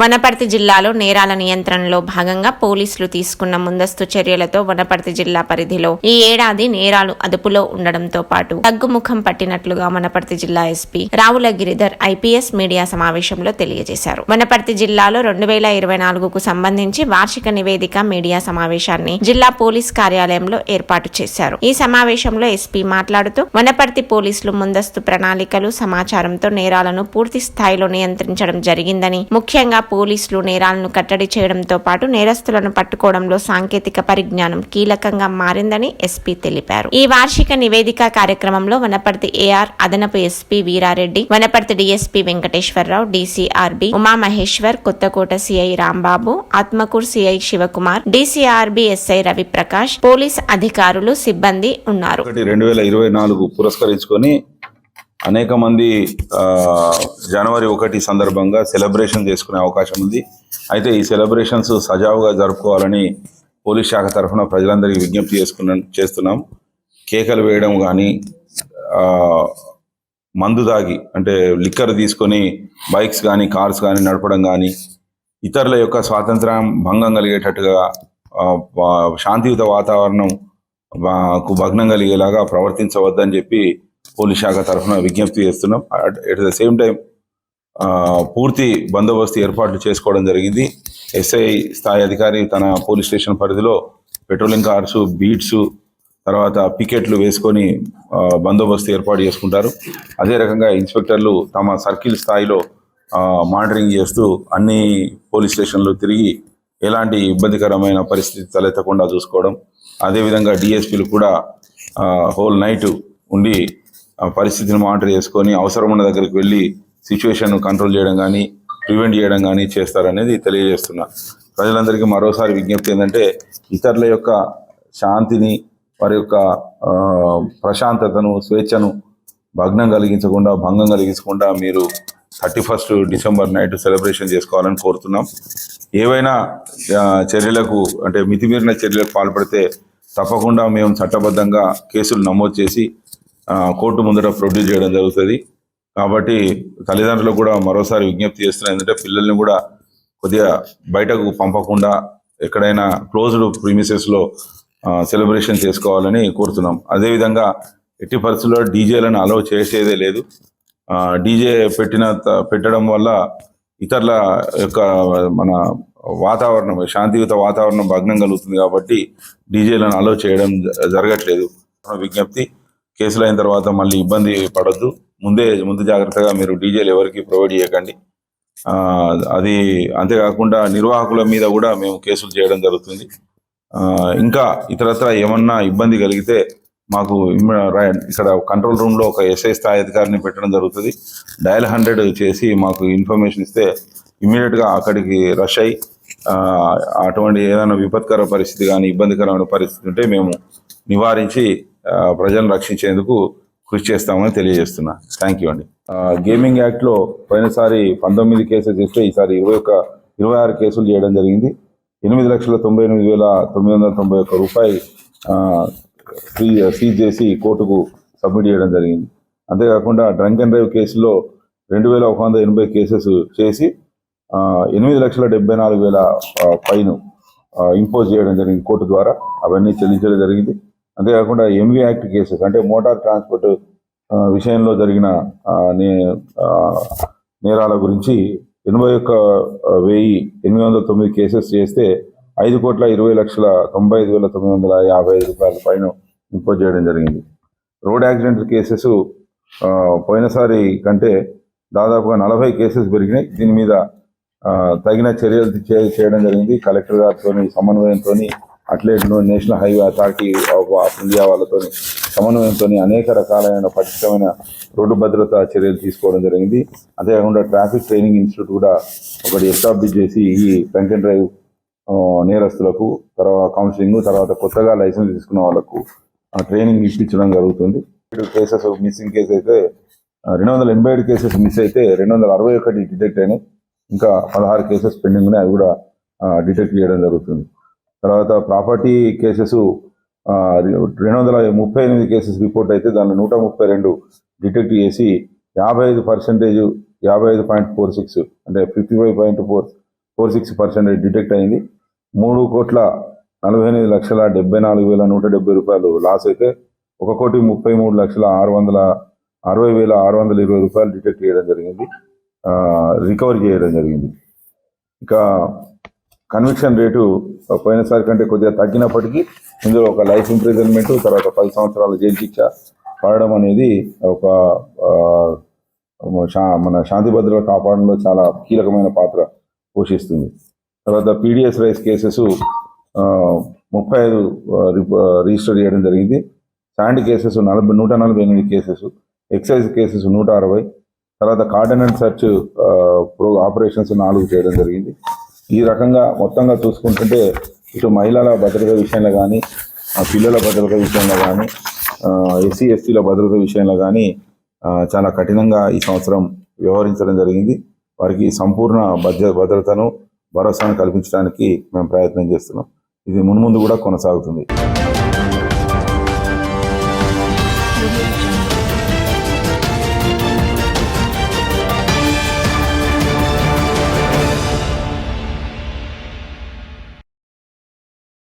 వనపర్తి జిల్లాలో నేరాల నియంత్రణలో భాగంగా పోలీసులు తీసుకున్న ముందస్తు చర్యలతో వనపర్తి జిల్లా పరిధిలో ఈ ఏడాది నేరాలు అదుపులో ఉండడంతో పాటు తగ్గుముఖం పట్టినట్లుగా వనపర్తి జిల్లా SP Ravula Giridhar IPS media సమావేశంలో తెలియజేశారు. వనపర్తి జిల్లాలో 2024కు సంబంధించి వార్షిక నివేదిక మీడియా సమావేశాన్ని జిల్లా పోలీస్ కార్యాలయంలో ఏర్పాటు చేశారు. ఈ సమావేశంలో ఎస్పీ మాట్లాడుతూ వనపర్తి పోలీసులు ముందస్తు ప్రణాళికలు సమాచారంతో నేరాలను పూర్తి స్థాయిలో నియంత్రించడం జరిగిందని, ముఖ్యంగా పోలీసులు నేరాలను కట్టడి చేయడంతో పాటు నేరస్తులను పట్టుకోవడంలో సాంకేతిక పరిజ్ఞానం కీలకంగా మారిందని ఎస్పీ తెలిపారు. ఈ వార్షిక నివేదిక కార్యక్రమంలో వనపర్తి ఏఆర్ అదనపు SP Veera Reddy, Wanaparthy DSP Venkateswara Rao, DCRB Umamaheshwar, Kothakota CI Rambabu, Atmakur CI Shivakumar, DCRB SI Raviprakash, police అధికారులు, సిబ్బంది ఉన్నారు. 2024 పురస్కరించుకొని అనేక మంది జనవరి 1 సందర్భంగా సెలబ్రేషన్ చేసుకునే అవకాశం ఉంది. అయితే ఈ సెలబ్రేషన్స్ సజావుగా జరుపుకోవాలని పోలీస్ శాఖ తరఫున ప్రజలందరికీ విజ్ఞప్తి చేస్తున్నాం. కేకలు వేయడం కానీ, మందు తాగి అంటే లిక్కర్ తీసుకొని బైక్స్ కానీ కార్స్ కానీ నడపడం కానీ, ఇతరుల యొక్క స్వాతంత్ర్యం భంగం కలిగేటట్టుగా శాంతియుత వాతావరణం భగ్నం కలిగేలాగా ప్రవర్తించవద్దని చెప్పి పోలీస్ శాఖ తరఫున విజ్ఞప్తి చేస్తున్నాం. అట్ ద సేమ్ టైం పూర్తి బందోబస్తు ఏర్పాట్లు చేసుకోవడం జరిగింది. ఎస్ఐ స్థాయి అధికారి తన పోలీస్ స్టేషన్ పరిధిలో పెట్రోలింగ్ కార్స్, బీట్స్, తర్వాత పికెట్లు వేసుకొని బందోబస్తు ఏర్పాటు చేసుకుంటారు. అదే రకంగా ఇన్స్పెక్టర్లు తమ సర్కిల్ స్థాయిలో మానిటరింగ్ చేస్తూ అన్ని పోలీస్ స్టేషన్లు తిరిగి ఎలాంటి ఇబ్బందికరమైన పరిస్థితి తలెత్తకుండా చూసుకోవడం. అదేవిధంగా డిఎస్పీలు కూడా హోల్ నైట్ ఉండి పరిస్థితిని మానిటర్ చేసుకొని అవసరం ఉన్న దగ్గరికి వెళ్ళి సిచ్యువేషన్ కంట్రోల్ చేయడం కానీ, ప్రివెంట్ చేయడం కానీ చేస్తారనేది తెలియజేస్తున్నా. ప్రజలందరికీ మరోసారి విజ్ఞప్తి ఏంటంటే, ఇతరుల యొక్క శాంతిని, వారి యొక్క ప్రశాంతతను, స్వేచ్ఛను భంగం కలిగించకుండా మీరు 31 డిసెంబర్ నైట్ సెలబ్రేషన్ చేసుకోవాలని కోరుతున్నాం. ఏవైనా చర్యలకు అంటే మితిమీరిన చర్యలకు పాల్పడితే తప్పకుండా మేము చట్టబద్ధంగా కేసులు నమోదు చేసి కోర్టు ముందర ప్రొడ్యూస్ చేయడం జరుగుతుంది. కాబట్టి తల్లిదండ్రులకు కూడా మరోసారి విజ్ఞప్తి చేస్తున్నాం. ఏంటంటే పిల్లల్ని కూడా కొద్దిగా బయటకు పంపకుండా ఎక్కడైనా క్లోజ్డ్ ప్రిమిసెస్లో సెలబ్రేషన్ చేసుకోవాలని కోరుతున్నాం. అదేవిధంగా ఎట్టి పరిస్థితుల్లో డీజేలను అలౌ చేసేదే లేదు. డీజే పెట్టడం వల్ల ఇతరుల యొక్క మన వాతావరణం, శాంతియుత వాతావరణం భగ్నం కలుగుతుంది. కాబట్టి డీజేలను అలౌ చేయడం జరగట్లేదు. విజ్ఞప్తి, కేసులు అయిన తర్వాత మళ్ళీ ఇబ్బంది పడొద్దు. ముందు జాగ్రత్తగా మీరు డీజేలు ఎవరికి ప్రొవైడ్ చేయకండి. అది అంతేకాకుండా నిర్వాహకుల మీద కూడా మేము కేసులు చేయడం జరుగుతుంది. ఇంకా ఇతరత్ర ఏమన్నా ఇబ్బంది కలిగితే మాకు ఇక్కడ కంట్రోల్ రూమ్లో ఒక ఎస్ఐ స్థాయి అధికారిని పెట్టడం జరుగుతుంది. డయల్ 100 చేసి మాకు ఇన్ఫర్మేషన్ ఇస్తే ఇమ్మీడియట్గా అక్కడికి రష్ అయ్యి అటువంటి ఏదైనా విపత్కర పరిస్థితి కానీ, ఇబ్బందికరమైన పరిస్థితి ఉంటే మేము నివారించి ప్రజలను రక్షించేందుకు కృషి చేస్తామని తెలియజేస్తున్నా. థ్యాంక్ యూ అండి. గేమింగ్ యాక్ట్లో పోయినసారి 19 కేసెస్ ఇస్తే ఈసారి 26 కేసులు చేయడం జరిగింది. 8,98,991 రూపాయలు సీజ్ చేసి కోర్టుకు సబ్మిట్ చేయడం జరిగింది. అంతేకాకుండా డ్రంక్ అండ్ డ్రైవ్ కేసులో 2,180 కేసెస్ చేసి 8,74,000 ఫైన్ ఇంపోజ్ చేయడం జరిగింది కోర్టు ద్వారా. అవన్నీ చెల్లించడం జరిగింది. అంతేకాకుండా ఎంవీ యాక్ట్ కేసెస్ అంటే మోటార్ ట్రాన్స్పోర్ట్ విషయంలో జరిగిన నేరాల గురించి 81,809 కేసెస్ చేస్తే 5,20,95,955 రూపాయల ఫైన్ ఇంపోజ్ చేయడం జరిగింది. రోడ్ యాక్సిడెంట్ కేసెస్ పోయినసారి కంటే దాదాపుగా 40 కేసెస్ పెరిగినాయి. దీని మీద తగిన చర్యలు చేయడం జరిగింది. కలెక్టర్ గారితో సమన్వయంతో, అట్లే national highway authority of India వాళ్ళతో సమన్వయంతో అనేక రకాలైన పటిష్టమైన రోడ్డు భద్రతా చర్యలు తీసుకోవడం జరిగింది. అంతేకాకుండా ట్రాఫిక్ ట్రైనింగ్ ఇన్స్టిట్యూట్ కూడా ఒకటి ఎస్టాబ్లిష్ చేసి ఈ డ్రంక్ అండ్ డ్రైవ్ నేరస్తులకు తర్వాత కౌన్సిలింగ్, తర్వాత కొత్తగా లైసెన్స్ తీసుకున్న వాళ్ళకు ట్రైనింగ్ ఇప్పించడం జరుగుతుంది. కేసెస్ మిస్సింగ్ కేసు అయితే 287 కేసెస్ మిస్ అయితే 261 డిటెక్ట్ అయినాయి. ఇంకా 16 కేసెస్ పెండింగ్ ఉన్నాయి. అవి కూడా డిటెక్ట్ చేయడం జరుగుతుంది. తర్వాత ప్రాపర్టీ కేసెస్ 238 కేసెస్ రిపోర్ట్ అయితే దానిలో 132 డిటెక్ట్ చేసి 55%, 55.46 అంటే 55.4 46% డిటెక్ట్ అయింది. 3,48,74,170 రూపాయలు లాస్ అయితే 1,33,660,620 రూపాయలు డిటెక్ట్ చేయడం జరిగింది, రికవరీ చేయడం జరిగింది. ఇంకా కన్విక్షన్ రేటు పోయినసారి కంటే కొద్దిగా తగ్గినప్పటికీ ఇందులో ఒక లైఫ్ ఇంప్రిజన్మెంట్, తర్వాత 10 సంవత్సరాల జైలు శిక్ష పడడం అనేది ఒక మన శాంతి భద్రతలు కాపాడంలో చాలా కీలకమైన పాత్ర పోషిస్తుంది. తర్వాత పీడిఎస్ రైస్ కేసెస్ 35 రిజిస్టర్ చేయడం జరిగింది. Sand cases 148 cases, excise cases 160, తర్వాత కార్డన్ అండ్ సర్చ్ ఆపరేషన్స్ 4 చేయడం జరిగింది. ఈ రకంగా మొత్తంగా చూసుకుంటుంటే ఇటు మహిళల భద్రత విషయంలో కానీ, పిల్లల భద్రత విషయంలో కానీ, ఎస్సీ ఎస్టీల భద్రత విషయంలో కానీ చాలా కఠినంగా ఈ సంవత్సరం వ్యవహరించడం జరిగింది. వారికి సంపూర్ణ భద్రతను, భరోసాను కల్పించడానికి మేము ప్రయత్నం చేస్తున్నాం. ఇది మున్ముందు కూడా కొనసాగుతుంది.